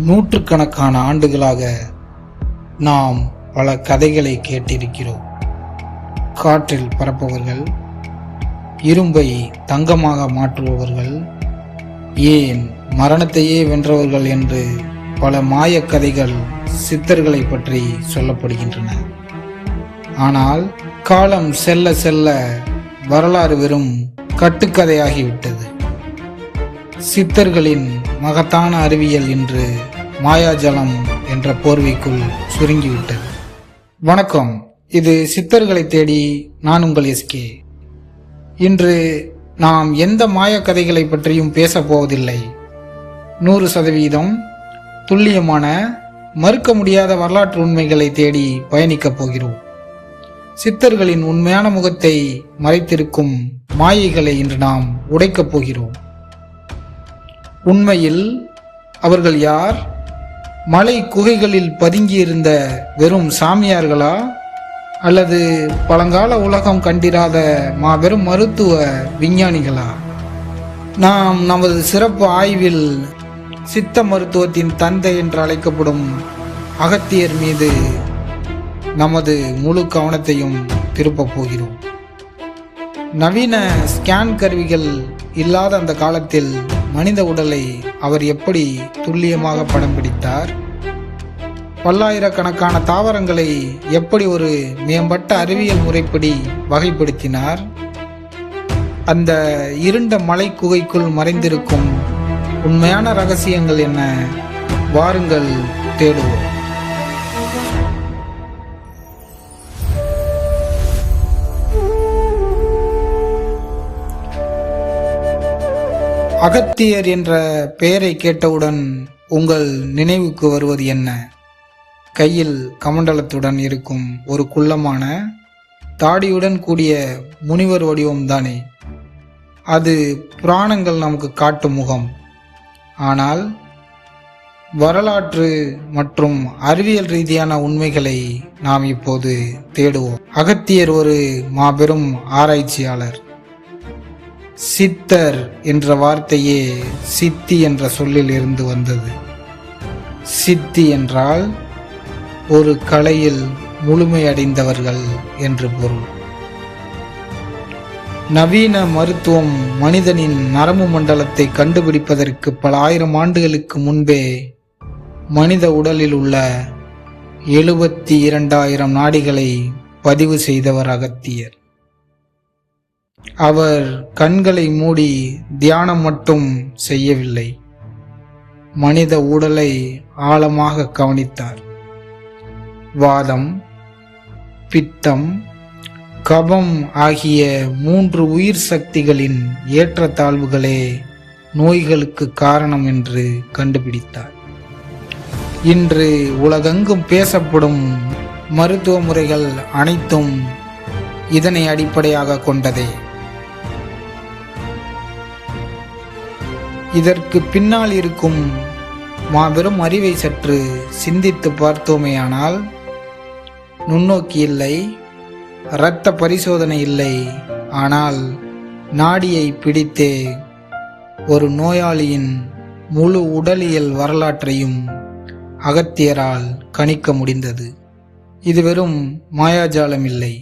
நூற்றுக்கணக்கான ஆண்டுகளாக நாம் பல கதைகளை கேட்டிருக்கிறோம். காற்றில் பறப்பவர்கள், இரும்பை தங்கமாக மாற்றுபவர்கள், ஏன் மரணத்தையே வென்றவர்கள் என்று பல மாயக் கதைகள் சித்தர்களை பற்றி சொல்லப்படுகின்றன. ஆனால் காலம் செல்ல செல்ல வரலாறு வெறும் கட்டுக்கதையாகிவிட்டது. சித்தர்களின் மகத்தான அறிவியல் இன்று மாயாஜலம் என்ற போர்வைக்குள் சுருங்கிவிட்டது. வணக்கம், இது சித்தர்களை தேடி நான் உங்கள் எஸ்கே. இன்று நாம் எந்த மாயக் கதைகளை பற்றியும் பேசப் போவதில்லை. 100% துல்லியமான, மறுக்க முடியாத வரலாற்று உண்மைகளை தேடி பயணிக்கப் போகிறோம். சித்தர்களின் உண்மையான முகத்தை மறைத்திருக்கும் மாயைகளை இன்று நாம் உடைக்கப் போகிறோம். உண்மையில் அவர்கள் யார்? மலை குகைகளில் பதுங்கியிருந்த வெறும் சாமியார்களா, அல்லது பழங்கால உலகம் கண்டிராத மாபெரும் மருத்துவ விஞ்ஞானிகளா? நாம் நமது சிறப்பு ஆய்வில் சித்த மருத்துவத்தின் தந்தை என்று அழைக்கப்படும் அகத்தியர் மீது நமது முழு கவனத்தையும் திருப்பப் போகிறோம். நவீன ஸ்கேன் கருவிகள் இல்லாத அந்த காலத்தில் மனித உடலை அவர் எப்படி துல்லியமாக படம் பிடித்தார்? பல்லாயிரக்கணக்கான தாவரங்களை எப்படி ஒரு மேம்பட்ட அறிவியல் முறைப்படி வகைப்படுத்தினார்? அந்த இருண்ட மலை குகைக்குள் மறைந்திருக்கும் உண்மையான ரகசியங்கள் என்ன? வாருங்கள் தேடுவோம். அகத்தியர் என்ற பெயரை கேட்டவுடன் உங்கள் நினைவுக்கு வருவது என்ன? கையில் கமண்டலத்துடன் இருக்கும் ஒரு குள்ளமான தாடியுடன் கூடிய முனிவர் வடிவம்தானே? அது புராணங்கள் நமக்கு காட்டும் முகம். ஆனால் வரலாற்று மற்றும் அறிவியல் ரீதியான உண்மைகளை நாம் இப்போது தேடுவோம். அகத்தியர் ஒரு மாபெரும் ஆராய்ச்சியாளர். சித்தர் என்ற வார்த்தையே சித்தி என்ற சொல்லில் இருந்து வந்தது. சித்தி என்றால் ஒரு கலையில் முழுமையடைந்தவர்கள் என்று பொருள். நவீன மருத்துவம் மனிதனின் நரம்பு மண்டலத்தை கண்டுபிடிப்பதற்கு பல ஆயிரம் ஆண்டுகளுக்கு முன்பே மனித உடலில் உள்ள 72,000 நாடிகளை பதிவு செய்தவர் அகத்தியர். அவர் கண்களை மூடி தியானம் மட்டும் செய்யவில்லை, மனித உடலை ஆழமாக கவனித்தார். வாதம், பித்தம், கபம் ஆகிய 3 உயிர் சக்திகளின் ஏற்றத்தாழ்வுகளே நோய்களுக்கு காரணம் என்று கண்டுபிடித்தார். இன்று உலகெங்கும் பேசப்படும் மருத்துவ முறைகள் அனைத்தும் இதனை அடிப்படையாக கொண்டதே. இதற்கு பின்னால் இருக்கும் மாபெரும் அறிவை சற்று சிந்தித்து பார்த்தோமேயானால், நுண்ணோக்கி இல்லை, இரத்த பரிசோதனை இல்லை, ஆனால் நாடியை பிடித்தே ஒரு நோயாளியின் முழு உடலியல் வரலாற்றையும் அகத்தியரால் கணிக்க முடிந்தது. இது வெறும் மாயாஜாலம் இல்லை,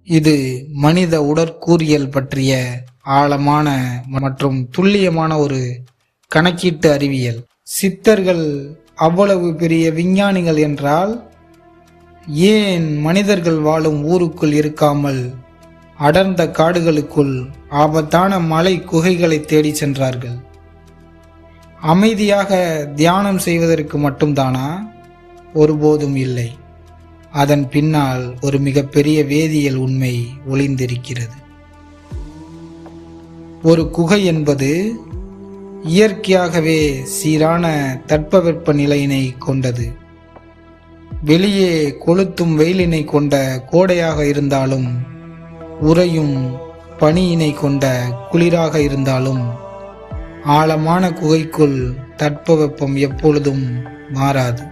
இது மனித உடற்கூறியல் பற்றிய ஆழமான மற்றும் துல்லியமான ஒரு கணக்கீட்டு அறிவியல். சித்தர்கள் அவ்வளவு பெரிய விஞ்ஞானிகள் என்றால் ஏன் மனிதர்கள் வாழும் ஊருக்குள் இருக்காமல் அடர்ந்த காடுகளுக்குள் ஆபத்தான மலை குகைகளை தேடி சென்றார்கள்? அமைதியாக தியானம் செய்வதற்கு மட்டும்தானா? ஒருபோதும் இல்லை. அதன் பின்னால் ஒரு மிகப்பெரிய வேதியியல் உண்மை ஒளிந்திருக்கிறது. ஒரு குகை என்பது இயற்கையாகவே சீரான தட்பவெப்ப நிலையினை கொண்டது. வெளியே கொளுத்தும் வெயிலினை கொண்ட கோடையாக இருந்தாலும், உறையும் பனியினை கொண்ட குளிராக இருந்தாலும், ஆழமான குகைக்குள் தட்பவெப்பம் எப்பொழுதும் மாறாது.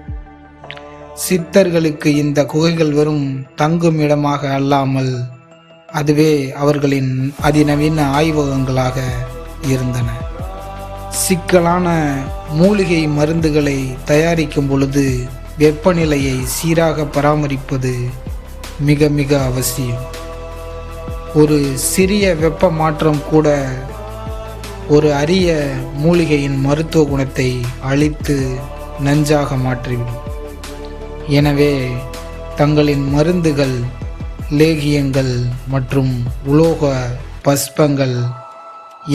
சித்தர்களுக்கு இந்த குகைகள் வெறும் தங்கும் இடமாக அல்லாமல் அதுவே அவர்களின் அதிநவீன ஆய்வகங்களாக இருந்தன. சிக்கலான மூலிகை மருந்துகளை தயாரிக்கும் பொழுது வெப்பநிலையை சீராக பராமரிப்பது மிக மிக அவசியம். ஒரு சிறிய வெப்ப மாற்றம் கூட ஒரு அரிய மூலிகையின் மருத்துவ குணத்தை அழித்து நஞ்சாக மாற்றிவிடும். எனவே தங்களின் மருந்துகள், லேகியங்கள் மற்றும் உலோக பஸ்பங்கள்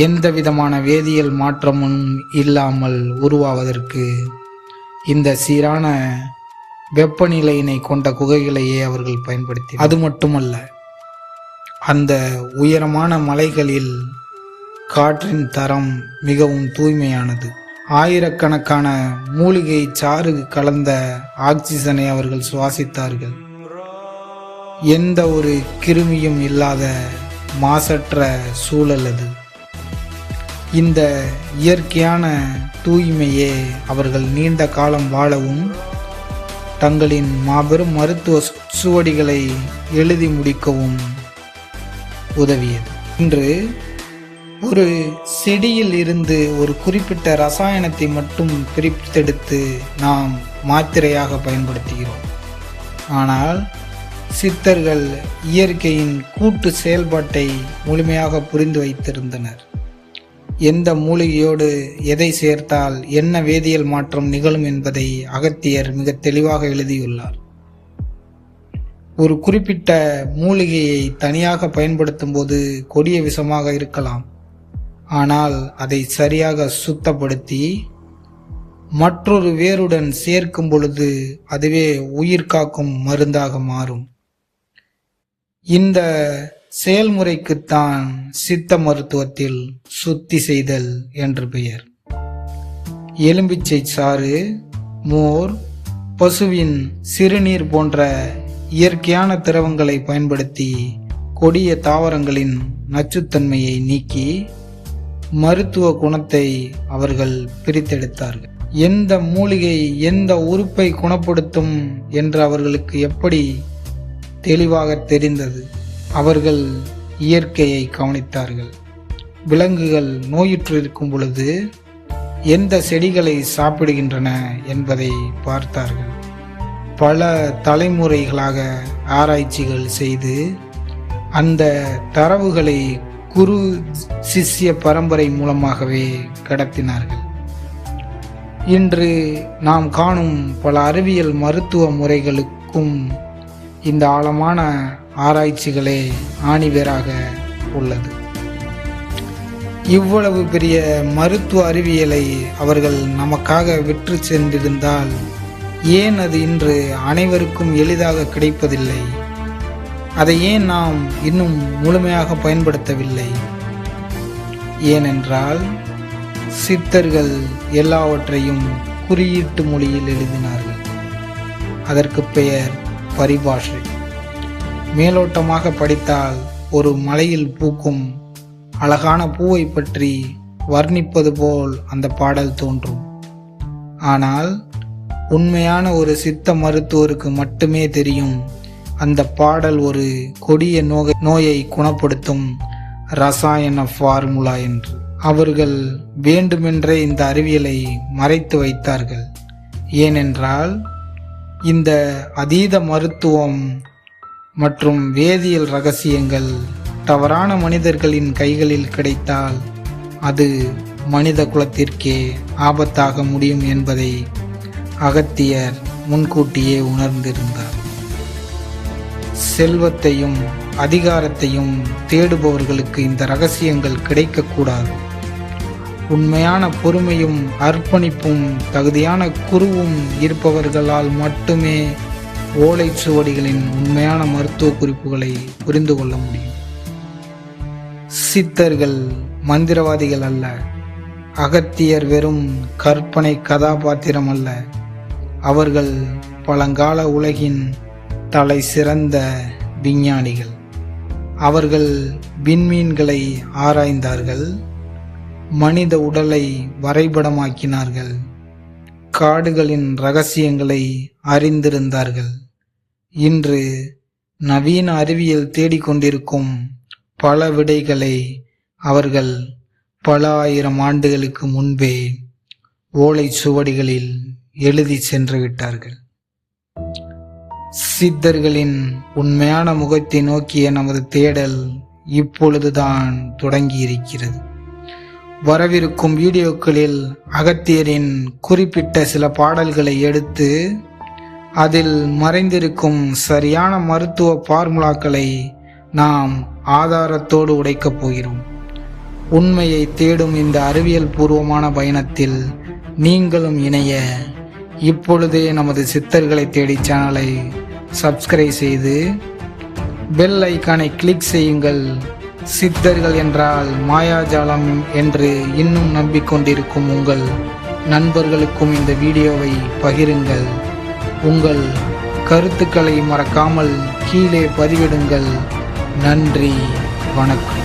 எந்த விதமான வேதியியல் மாற்றமும் இல்லாமல் உருவாவதற்கு இந்த சீரான வெப்பநிலையினை கொண்ட குகைகளையே அவர்கள் பயன்படுத்தி. அது மட்டுமல்ல, அந்த உயரமான மலைகளில் காற்றின் தரம் மிகவும் தூய்மையானது. ஆயிரக்கணக்கான மூலிகை சாறு கலந்த ஆக்சிஜனை அவர்கள் சுவாசித்தார்கள். எந்த ஒரு கிருமியும் இல்லாத மாசற்ற சூழல் அது. இந்த இயற்கையான தூய்மையே அவர்கள் நீண்ட காலம் வாழவும் தங்களின் மாபெரும் மருத்துவ சுவடிகளை எழுதி முடிக்கவும் உதவியது. இன்று ஒரு செடியில் இருந்து ஒரு குறிப்பிட்ட ரசாயனத்தை மட்டும் பிரித்தெடுத்து நாம் மாத்திரையாக பயன்படுத்துகிறோம். ஆனால் சித்தர்கள் இயற்கையின் கூட்டு செயல்பாட்டை முழுமையாக புரிந்து வைத்திருந்தனர். எந்த மூலிகையோடு எதை சேர்த்தால் என்ன வேதியியல் மாற்றம் நிகழும் என்பதை அகத்தியர் மிக தெளிவாக எழுதியுள்ளார். ஒரு குறிப்பிட்ட மூலிகையை தனியாக பயன்படுத்தும் போது கொடிய விஷமாக இருக்கலாம். ஆனால் அதை சரியாக சுத்தப்படுத்தி மற்றொரு வேருடன் சேர்க்கும் பொழுது அதுவே உயிர் காக்கும் மருந்தாக மாறும். இந்த செயல்முறைக்குத்தான் சித்த மருத்துவத்தில் சுத்தி செய்தல் என்று பெயர். எலும்பிச்சை சாறு, மோர், பசுவின் சிறுநீர் போன்ற இயற்கையான திரவங்களை பயன்படுத்தி கொடிய தாவரங்களின் நச்சுத்தன்மையை நீக்கி மருத்துவ குணத்தை அவர்கள் பிரித்தெடுத்தார்கள். எந்த மூலிகை எந்த உறுப்பை குணப்படுத்தும் என்று அவர்களுக்கு எப்படி தெளிவாக தெரிந்தது? அவர்கள் இயற்கையை கவனித்தார்கள். விலங்குகள் நோயுற்று இருக்கும் பொழுது எந்த செடிகளை சாப்பிடுகின்றன என்பதை பார்த்தார்கள். பல தலைமுறைகளாக ஆராய்ச்சிகள் செய்து அந்த தரவுகளை குரு சிஷ்ய பரம்பரை மூலமாகவே கடத்தினார்கள். இன்று நாம் காணும் பல அறிவியல் மருத்துவ முறைகளுக்கும் இந்த ஆழமான ஆராய்ச்சிகளே ஆணிவேராக உள்ளது. இவ்வளவு பெரிய மருத்துவ அறிவியலை அவர்கள் நமக்காக விற்று சென்றிருந்தால் ஏன் அது இன்று அனைவருக்கும் எளிதாக கிடைப்பதில்லை? அதை ஏன் நாம் இன்னும் முழுமையாக பயன்படுத்தவில்லை? ஏனென்றால் சித்தர்கள் எல்லாவற்றையும் குறியீட்டு மொழியில் எழுதினார்கள். அதற்கு பெயர் பரிபாஷை. மேலோட்டமாக படித்தால் ஒரு மலையில் பூக்கும் அழகான பூவை பற்றி வர்ணிப்பது போல் அந்த பாடல் தோன்றும். ஆனால் உண்மையான ஒரு சித்த மருத்துவருக்கு மட்டுமே தெரியும் அந்த பாடல் ஒரு கொடிய நோயை குணப்படுத்தும் ரசாயன ஃபார்முலா என்று. அவர்கள் வேண்டுமென்றே இந்த அறிவியலை மறைத்து வைத்தார்கள். ஏனென்றால் இந்த அதீத மருத்துவம் மற்றும் வேதியியல் ரகசியங்கள் தவறான மனிதர்களின் கைகளில் கிடைத்தால் அது மனித குலத்திற்கே ஆபத்தாக முடியும் என்பதை அகத்தியர் முன்கூட்டியே உணர்ந்திருந்தார். செல்வத்தையும் அதிகாரத்தையும் தேடுபவர்களுக்கு இந்த ரகசியங்கள் கிடைக்கக்கூடாது. உண்மையான பொறுமையும் அர்ப்பணிப்பும் தகுதியான குருவும் இருப்பவர்களால் மட்டுமே ஓலைச்சுவடிகளின் உண்மையான மருத்துவ குறிப்புகளை புரிந்து கொள்ள முடியும். சித்தர்கள் மந்திரவாதிகள் அல்ல. அகத்தியர் வெறும் கற்பனை கதாபாத்திரம் அல்ல. அவர்கள் பழங்கால உலகின் தலை சிறந்த விஞ்ஞானிகள். அவர்கள் விண்மீன்களை ஆராய்ந்தார்கள், மனித உடலை வரைபடமாக்கினார்கள், காடுகளின் ரகசியங்களை அறிந்திருந்தார்கள். இன்று நவீன அறிவியல் தேடிக்கொண்டிருக்கும் பல விடைகளை அவர்கள் பல ஆயிரம் ஆண்டுகளுக்கு முன்பே ஓலை சுவடிகளில் எழுதி சென்று விட்டார்கள். சித்தர்களின் உண்மையான முகத்தை நோக்கிய நமது தேடல் இப்பொழுதுதான் தொடங்கியிருக்கிறது. வரவிருக்கும் வீடியோக்களில் அகத்தியரின் குறிப்பிட்ட சில பாடல்களை எடுத்து அதில் மறைந்திருக்கும் சரியான மருத்துவ பார்முலாக்களை நாம் ஆதாரத்தோடு உடைக்கப் போகிறோம். உண்மையை தேடும் இந்த அறிவியல் பூர்வமான பயணத்தில் நீங்களும் இணைய இப்பொழுதே நமது சித்தர்களை தேடி சேனலை சப்ஸ்கிரைப் செய்து பெல் ஐக்கானை கிளிக் செய்யுங்கள். சித்தர்கள் என்றால் மாயாஜாலம் என்று இன்னும் நம்பிக்கொண்டிருக்கும் உங்கள் நண்பர்களுக்கும் இந்த வீடியோவை பகிருங்கள். உங்கள் கருத்துக்களை மறக்காமல் கீழே பதிவிடுங்கள். நன்றி, வணக்கம்.